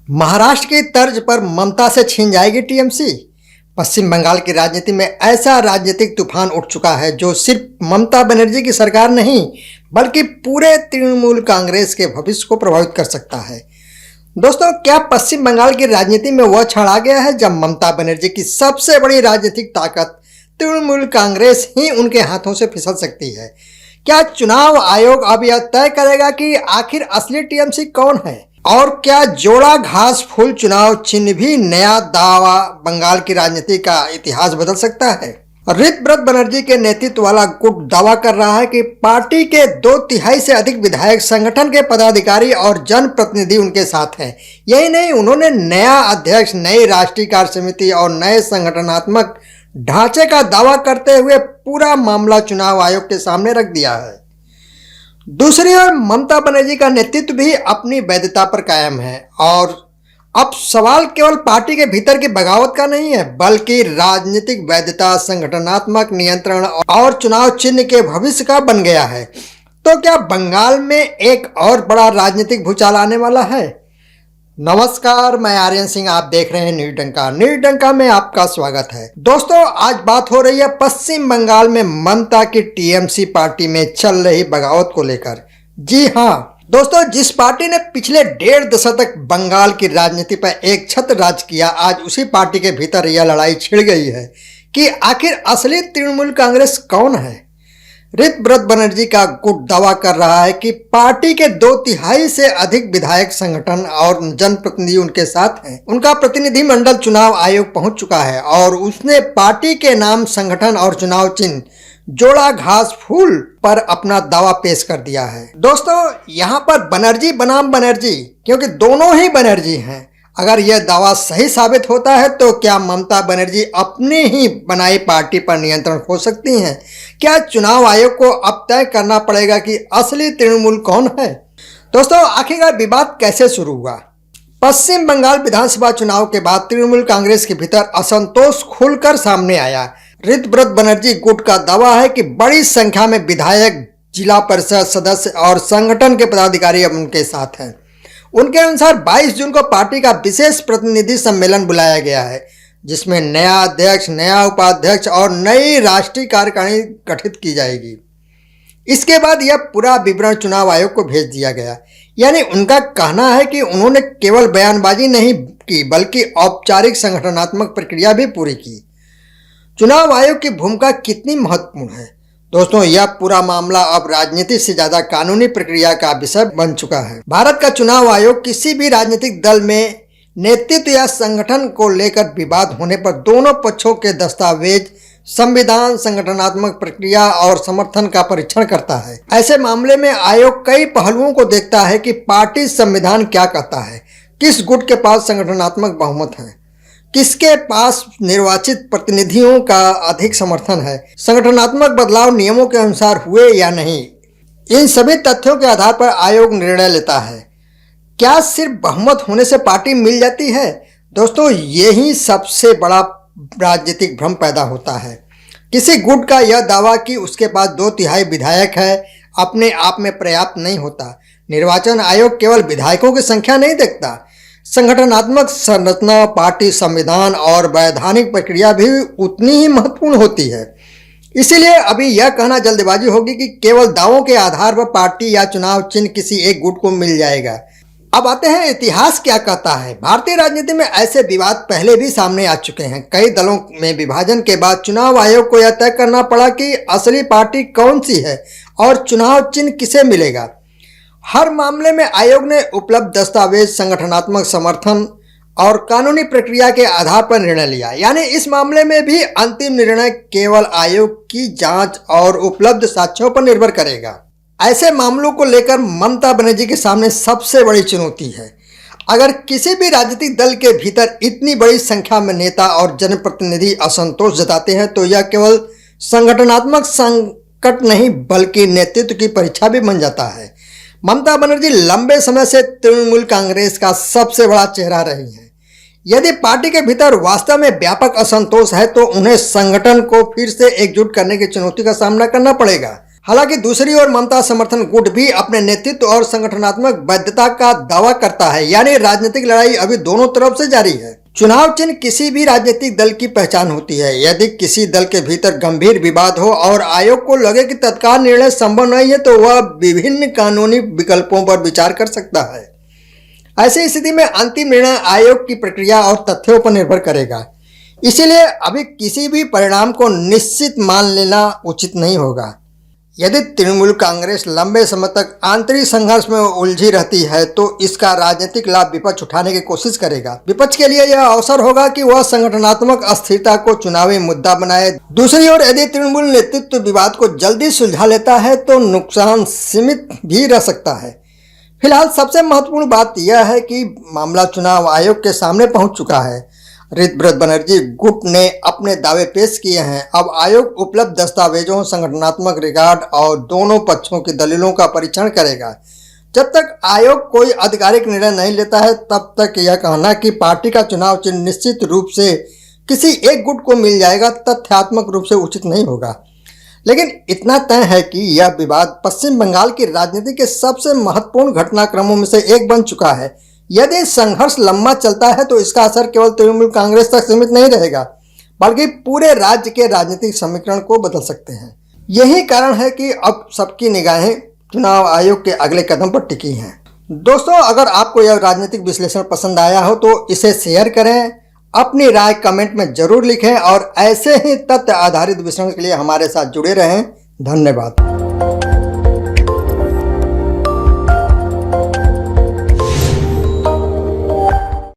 महाराष्ट्र की तर्ज पर ममता से छीन जाएगी टीएमसी। पश्चिम बंगाल की राजनीति में ऐसा राजनीतिक तूफान उठ चुका है जो सिर्फ ममता बनर्जी की सरकार नहीं बल्कि पूरे तृणमूल कांग्रेस के भविष्य को प्रभावित कर सकता है। दोस्तों, क्या पश्चिम बंगाल की राजनीति में वह क्षण आ गया है जब ममता बनर्जी की सबसे बड़ी राजनीतिक ताकत तृणमूल कांग्रेस ही उनके हाथों से फिसल सकती है? क्या चुनाव आयोग अब यह तय करेगा कि आखिर असली टीएमसी कौन है? और क्या जोड़ा घास फूल चुनाव चिन्ह भी नया दावा बंगाल की राजनीति का इतिहास बदल सकता है? ऋतव्रत बनर्जी के नेतृत्व वाला गुट दावा कर रहा है कि पार्टी के 2/3 से अधिक विधायक, संगठन के पदाधिकारी और जनप्रतिनिधि उनके साथ हैं। यही नहीं, उन्होंने नया अध्यक्ष, नई राष्ट्रीय कार्य समिति और नए संगठनात्मक ढांचे का दावा करते हुए पूरा मामला चुनाव आयोग के सामने रख दिया है। दूसरी ओर ममता बनर्जी का नेतृत्व भी अपनी वैधता पर कायम है और अब सवाल केवल पार्टी के भीतर की बगावत का नहीं है बल्कि राजनीतिक वैधता, संगठनात्मक नियंत्रण और चुनाव चिन्ह के भविष्य का बन गया है। तो क्या बंगाल में एक और बड़ा राजनीतिक भूचाल आने वाला है? नमस्कार, मैं आर्यन सिंह, आप देख रहे हैं न्यूज डंका। न्यूज डंका में आपका स्वागत है। दोस्तों, आज बात हो रही है पश्चिम बंगाल में ममता की टीएमसी पार्टी में चल रही बगावत को लेकर। जी हाँ दोस्तों, जिस पार्टी ने पिछले 1.5 दशक तक बंगाल की राजनीति पर एक छत्र राज किया, आज उसी पार्टी के भीतर यह लड़ाई छिड़ गई है कि आखिर असली तृणमूल कांग्रेस कौन है। ऋतव्रत बनर्जी का गुट दावा कर रहा है कि पार्टी के 2/3 से अधिक विधायक, संगठन और जनप्रतिनिधि उनके साथ हैं। उनका प्रतिनिधि मंडल चुनाव आयोग पहुंच चुका है और उसने पार्टी के नाम, संगठन और चुनाव चिन्ह जोड़ा घास फूल पर अपना दावा पेश कर दिया है। दोस्तों, यहाँ पर बनर्जी बनाम बनर्जी, क्योंकि दोनों ही बनर्जी हैं। अगर यह दावा सही साबित होता है तो क्या ममता बनर्जी अपनी ही बनाई पार्टी पर नियंत्रण खो सकती हैं? क्या चुनाव आयोग को अब तय करना पड़ेगा कि असली तृणमूल कौन है? दोस्तों, आखिरकार विवाद कैसे शुरू हुआ? पश्चिम बंगाल विधानसभा चुनाव के बाद तृणमूल कांग्रेस के भीतर असंतोष खुलकर सामने आया। ऋतव्रत बनर्जी गुट का दावा है कि बड़ी संख्या में विधायक, जिला परिषद सदस्य और संगठन के पदाधिकारी अब उनके साथ हैं। उनके अनुसार 22 जून को पार्टी का विशेष प्रतिनिधि सम्मेलन बुलाया गया है जिसमें नया अध्यक्ष, नया उपाध्यक्ष और नई राष्ट्रीय कार्यकारिणी गठित की जाएगी। इसके बाद यह पूरा विवरण चुनाव आयोग को भेज दिया गया। यानी उनका कहना है कि उन्होंने केवल बयानबाजी नहीं की बल्कि औपचारिक संगठनात्मक प्रक्रिया भी पूरी की। चुनाव आयोग की भूमिका कितनी महत्वपूर्ण है? दोस्तों, यह पूरा मामला अब राजनीति से ज्यादा कानूनी प्रक्रिया का विषय बन चुका है। भारत का चुनाव आयोग किसी भी राजनीतिक दल में नेतृत्व या संगठन को लेकर विवाद होने पर दोनों पक्षों के दस्तावेज, संविधान, संगठनात्मक प्रक्रिया और समर्थन का परीक्षण करता है। ऐसे मामले में आयोग कई पहलुओं को देखता है कि पार्टी संविधान क्या कहता है, किस गुट के पास संगठनात्मक बहुमत है, किसके पास निर्वाचित प्रतिनिधियों का अधिक समर्थन है, संगठनात्मक बदलाव नियमों के अनुसार हुए या नहीं। इन सभी तथ्यों के आधार पर आयोग निर्णय लेता है। क्या सिर्फ बहुमत होने से पार्टी मिल जाती है? दोस्तों, यही सबसे बड़ा राजनीतिक भ्रम पैदा होता है। किसी गुट का यह दावा कि उसके पास 2/3 विधायक है अपने आप में पर्याप्त नहीं होता। निर्वाचन आयोग केवल विधायकों की संख्या नहीं देखता, संगठनात्मक संरचना, पार्टी संविधान और वैधानिक प्रक्रिया भी उतनी ही महत्वपूर्ण होती है। इसीलिए अभी यह कहना जल्दबाजी होगी कि केवल दावों के आधार पर पार्टी या चुनाव चिन्ह किसी एक गुट को मिल जाएगा। अब आते हैं, इतिहास क्या कहता है। भारतीय राजनीति में ऐसे विवाद पहले भी सामने आ चुके हैं। कई दलों में विभाजन के बाद चुनाव आयोग को यह तय करना पड़ा कि असली पार्टी कौन सी है और चुनाव चिन्ह किसे मिलेगा। हर मामले में आयोग ने उपलब्ध दस्तावेज, संगठनात्मक समर्थन और कानूनी प्रक्रिया के आधार पर निर्णय लिया। यानी इस मामले में भी अंतिम निर्णय केवल आयोग की जांच और उपलब्ध साक्ष्यों पर निर्भर करेगा। ऐसे मामलों को लेकर ममता बनर्जी के सामने सबसे बड़ी चुनौती है। अगर किसी भी राजनीतिक दल के भीतर इतनी बड़ी संख्या में नेता और जनप्रतिनिधि असंतोष जताते हैं तो यह केवल संगठनात्मक संकट नहीं बल्कि नेतृत्व की परीक्षा भी बन जाता है। ममता बनर्जी लंबे समय से तृणमूल कांग्रेस का सबसे बड़ा चेहरा रही है। यदि पार्टी के भीतर वास्तव में व्यापक असंतोष है तो उन्हें संगठन को फिर से एकजुट करने की चुनौती का सामना करना पड़ेगा। हालांकि दूसरी ओर ममता समर्थन गुट भी अपने नेतृत्व और संगठनात्मक वैधता का दावा करता है, यानी राजनीतिक लड़ाई अभी दोनों तरफ से जारी है। चुनाव चिन्ह किसी भी राजनीतिक दल की पहचान होती है। यदि किसी दल के भीतर गंभीर विवाद हो और आयोग को लगे कि तत्काल निर्णय संभव नहीं है तो वह विभिन्न कानूनी विकल्पों पर विचार कर सकता है। ऐसी स्थिति में अंतिम निर्णय आयोग की प्रक्रिया और तथ्यों पर निर्भर करेगा। इसीलिए अभी किसी भी परिणाम को निश्चित मान लेना उचित नहीं होगा। यदि तृणमूल कांग्रेस लंबे समय तक आंतरिक संघर्ष में उलझी रहती है तो इसका राजनीतिक लाभ विपक्ष उठाने की कोशिश करेगा। विपक्ष के लिए यह अवसर होगा कि वह संगठनात्मक अस्थिरता को चुनावी मुद्दा बनाए। दूसरी ओर यदि तृणमूल नेतृत्व विवाद को जल्दी सुलझा लेता है तो नुकसान सीमित भी रह सकता है। फिलहाल सबसे महत्वपूर्ण बात यह है कि मामला चुनाव आयोग के सामने पहुंच चुका है। ऋतव्रत बनर्जी गुट ने अपने दावे पेश किए हैं। अब आयोग उपलब्ध दस्तावेजों, संगठनात्मक रिकॉर्ड और दोनों पक्षों की दलीलों का परीक्षण करेगा। जब तक आयोग कोई आधिकारिक निर्णय नहीं लेता है तब तक यह कहना कि पार्टी का चुनाव चिन्ह निश्चित रूप से किसी एक गुट को मिल जाएगा तथ्यात्मक रूप से उचित नहीं होगा। लेकिन इतना तय है कि यह विवाद पश्चिम बंगाल की राजनीति के सबसे महत्वपूर्ण घटनाक्रमों में से एक बन चुका है। यदि संघर्ष लंबा चलता है तो इसका असर केवल तृणमूल कांग्रेस तक सीमित नहीं रहेगा बल्कि पूरे राज्य के राजनीतिक समीकरण को बदल सकते हैं। यही कारण है कि अब सबकी निगाहें चुनाव आयोग के अगले कदम पर टिकी हैं। दोस्तों, अगर आपको यह राजनीतिक विश्लेषण पसंद आया हो तो इसे शेयर करें, अपनी राय कमेंट में जरूर लिखें और ऐसे ही तथ्य आधारित विश्लेषण के लिए हमारे साथ जुड़े रहें। धन्यवाद।